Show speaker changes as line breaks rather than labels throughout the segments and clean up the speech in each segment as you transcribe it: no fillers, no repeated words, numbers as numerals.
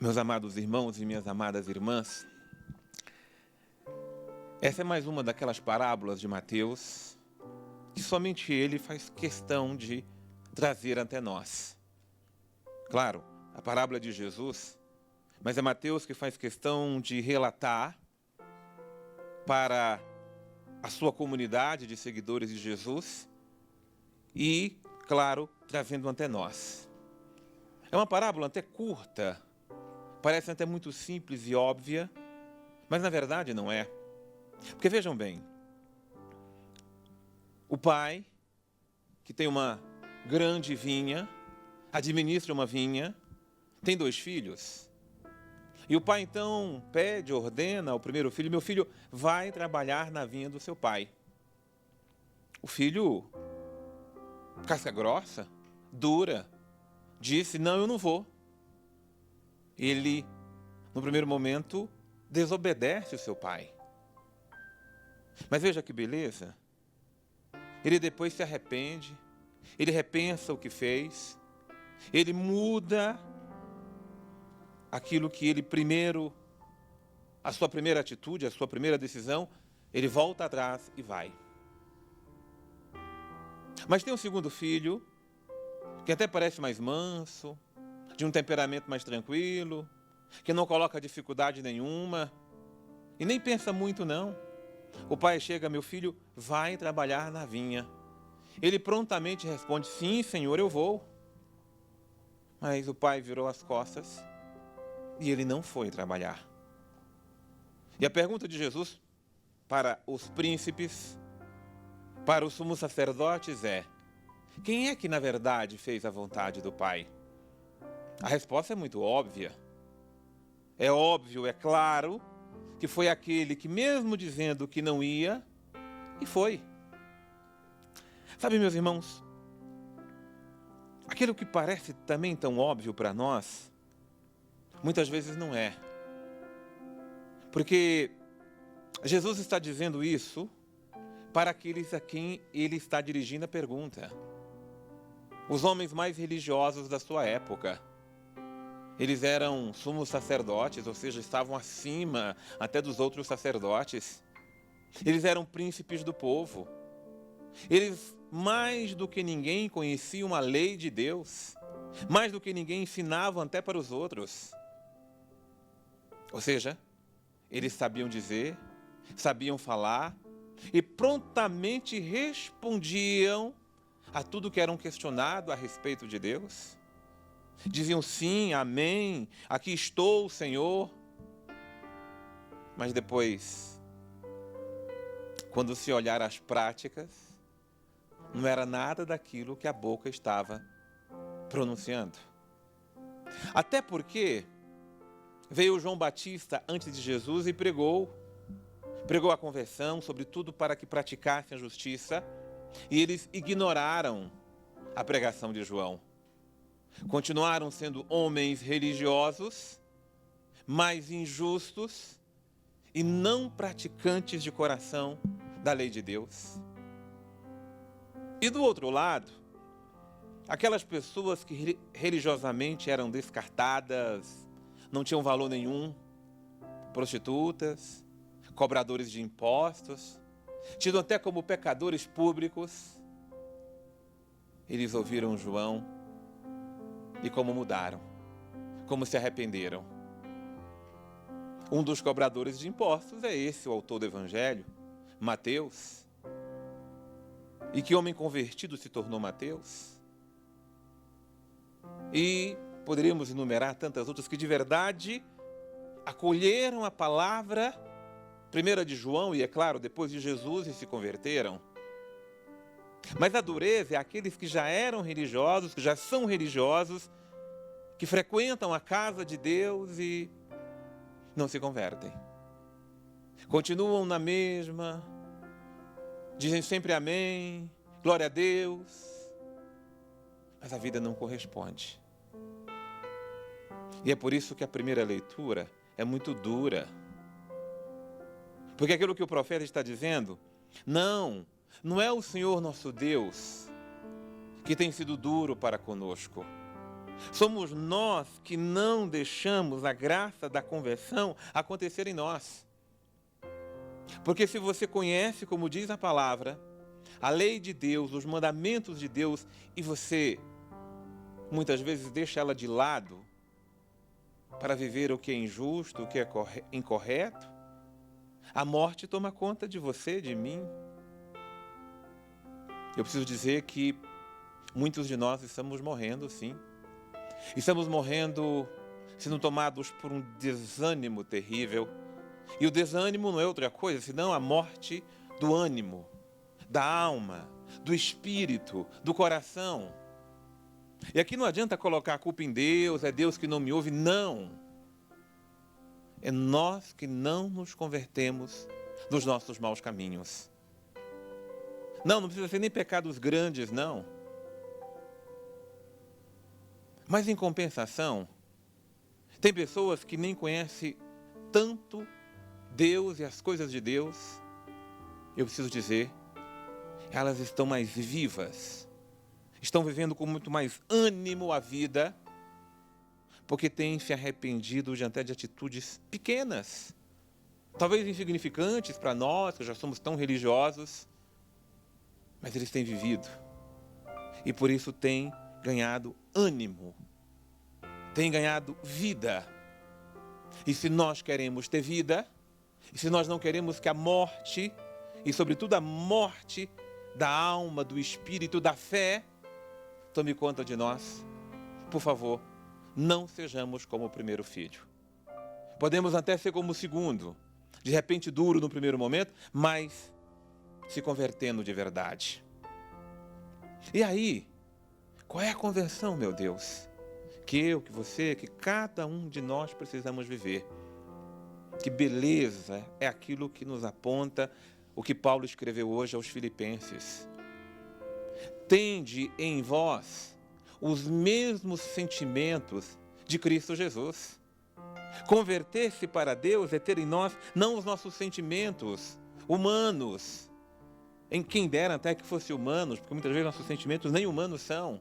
Meus amados irmãos e minhas amadas irmãs, essa é mais uma daquelas parábolas de Mateus que somente ele faz questão de trazer até nós. Claro, a parábola é de Jesus, mas é Mateus que faz questão de relatar para a sua comunidade de seguidores de Jesus e, claro, trazendo até nós. É uma parábola até curta, parece até muito simples e óbvia, mas na verdade não é. Porque vejam bem, o pai, que tem uma grande vinha, administra uma vinha, tem 2 filhos. E o pai então pede, ordena ao primeiro filho: meu filho, vai trabalhar na vinha do seu pai. O filho, casca grossa, dura, disse: não, eu não vou. Ele, no primeiro momento, desobedece o seu pai. Mas veja que beleza. Ele depois se arrepende, ele repensa o que fez, ele muda aquilo que ele primeiro, a sua primeira atitude, a sua primeira decisão, ele volta atrás e vai. Mas tem um segundo filho, que até parece mais manso, de um temperamento mais tranquilo, que não coloca dificuldade nenhuma e nem pensa muito não. O pai chega: meu filho, vai trabalhar na vinha. Ele prontamente responde: sim, senhor, eu vou. Mas o pai virou as costas e ele não foi trabalhar. E a pergunta de Jesus para os príncipes, para os sumos sacerdotes é: quem é que na verdade fez a vontade do pai? A resposta é muito óbvia. É óbvio, é claro, que foi aquele que, mesmo dizendo que não ia, e foi. Sabe, meus irmãos, aquilo que parece também tão óbvio para nós, muitas vezes não é. Porque Jesus está dizendo isso para aqueles a quem ele está dirigindo a pergunta. Os homens mais religiosos da sua época. Eles eram sumos sacerdotes, ou seja, estavam acima até dos outros sacerdotes. Eles eram príncipes do povo. Eles, mais do que ninguém, conheciam a lei de Deus. Mais do que ninguém, ensinavam até para os outros. Ou seja, eles sabiam dizer, sabiam falar e prontamente respondiam a tudo que eram questionado a respeito de Deus. Diziam sim, amém, aqui estou, Senhor. Mas depois, quando se olhar as práticas, não era nada daquilo que a boca estava pronunciando. Até porque veio João Batista antes de Jesus e pregou a conversão, sobretudo para que praticassem a justiça, e eles ignoraram a pregação de João. Continuaram sendo homens religiosos, mas injustos e não praticantes de coração da lei de Deus. E do outro lado, aquelas pessoas que religiosamente eram descartadas, não tinham valor nenhum, prostitutas, cobradores de impostos, tidos até como pecadores públicos, eles ouviram João e como mudaram, como se arrependeram. Um dos cobradores de impostos é esse, o autor do Evangelho, Mateus. E que homem convertido se tornou Mateus? E poderíamos enumerar tantas outras que de verdade acolheram a palavra, primeira de João e, é claro, depois de Jesus, e se converteram. Mas a dureza é aqueles que já eram religiosos, que já são religiosos, que frequentam a casa de Deus e não se convertem. Continuam na mesma, dizem sempre amém, glória a Deus, mas a vida não corresponde. E é por isso que a primeira leitura é muito dura. Porque aquilo que o profeta está dizendo, não é o Senhor nosso Deus que tem sido duro para conosco. Somos nós que não deixamos a graça da conversão acontecer em nós. Porque se você conhece, como diz a palavra, a lei de Deus, os mandamentos de Deus, e você muitas vezes deixa ela de lado para viver o que é injusto, o que é incorreto, a morte toma conta de você, de mim. Eu preciso dizer que muitos de nós estamos morrendo, sim. Estamos morrendo, sendo tomados por um desânimo terrível. E o desânimo não é outra coisa, senão a morte do ânimo, da alma, do espírito, do coração. E aqui não adianta colocar a culpa em Deus, é Deus que não me ouve. Não. É nós que não nos convertemos dos nossos maus caminhos. Não precisa ser nem pecados grandes, não. Mas em compensação, tem pessoas que nem conhecem tanto Deus e as coisas de Deus. Eu preciso dizer, elas estão mais vivas, estão vivendo com muito mais ânimo a vida, porque têm se arrependido até de atitudes pequenas, talvez insignificantes para nós, que já somos tão religiosos, mas eles têm vivido, e por isso têm ganhado ânimo, têm ganhado vida. E se nós queremos ter vida, e se nós não queremos que a morte, e sobretudo a morte da alma, do espírito, da fé, tome conta de nós, por favor, não sejamos como o primeiro filho. Podemos até ser como o segundo, de repente duro no primeiro momento, mas se convertendo de verdade. E aí, qual é a conversão, meu Deus? Que eu, que você, que cada um de nós precisamos viver. Que beleza é aquilo que nos aponta o que Paulo escreveu hoje aos Filipenses. Tende em vós os mesmos sentimentos de Cristo Jesus. Converter-se para Deus é ter em nós não os nossos sentimentos humanos, em quem dera até que fossem humanos, porque muitas vezes nossos sentimentos nem humanos são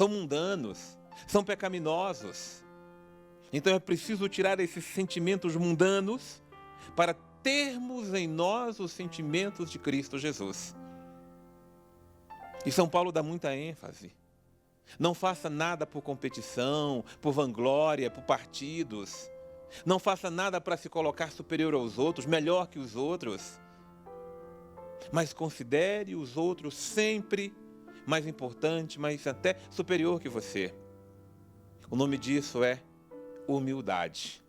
mundanos, são pecaminosos. Então é preciso tirar esses sentimentos mundanos para termos em nós os sentimentos de Cristo Jesus. E São Paulo dá muita ênfase. Não faça nada por competição, por vanglória, por partidos. Não faça nada para se colocar superior aos outros, melhor que os outros. Mas considere os outros sempre mais importante, mas até superior que você. O nome disso é humildade.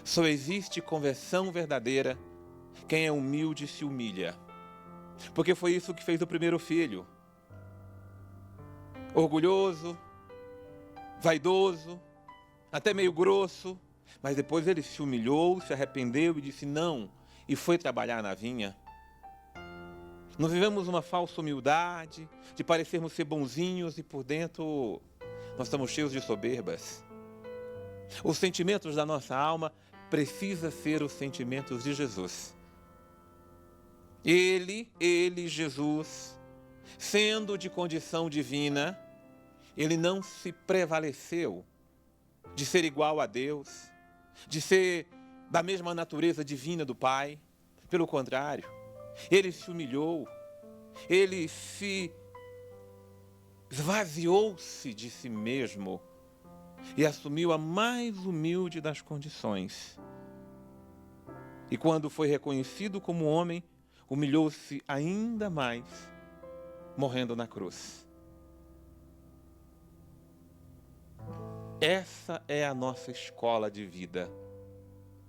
Só existe conversão verdadeira quem é humilde se humilha. Porque foi isso que fez o primeiro filho. Orgulhoso, vaidoso, até meio grosso, mas depois ele se humilhou, se arrependeu e disse não, e foi trabalhar na vinha. Não vivemos uma falsa humildade, de parecermos ser bonzinhos e por dentro nós estamos cheios de soberbas. Os sentimentos da nossa alma precisam ser os sentimentos de Jesus. Ele, Jesus, sendo de condição divina, ele não se prevaleceu de ser igual a Deus, de ser da mesma natureza divina do Pai. Pelo contrário, ele se humilhou, ele se esvaziou-se de si mesmo e assumiu a mais humilde das condições. E quando foi reconhecido como homem, humilhou-se ainda mais, morrendo na cruz. Essa é a nossa escola de vida.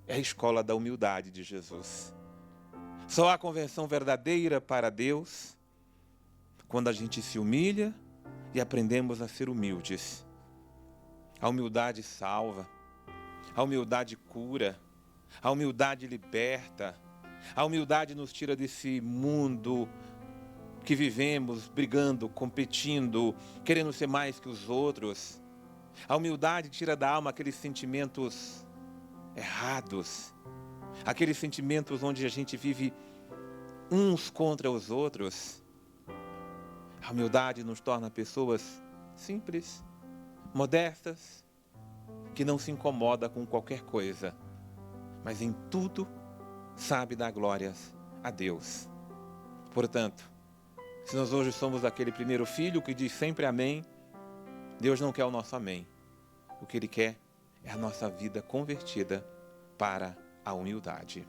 É a escola da humildade de Jesus. Só há conversão verdadeira para Deus quando a gente se humilha e aprendemos a ser humildes. A humildade salva, a humildade cura, a humildade liberta, a humildade nos tira desse mundo que vivemos brigando, competindo, querendo ser mais que os outros. A humildade tira da alma aqueles sentimentos errados, aqueles sentimentos onde a gente vive uns contra os outros. A humildade nos torna pessoas simples, modestas, que não se incomoda com qualquer coisa, mas em tudo sabe dar glórias a Deus. Portanto, se nós hoje somos aquele primeiro filho que diz sempre amém, Deus não quer o nosso amém. O que Ele quer é a nossa vida convertida para a humildade.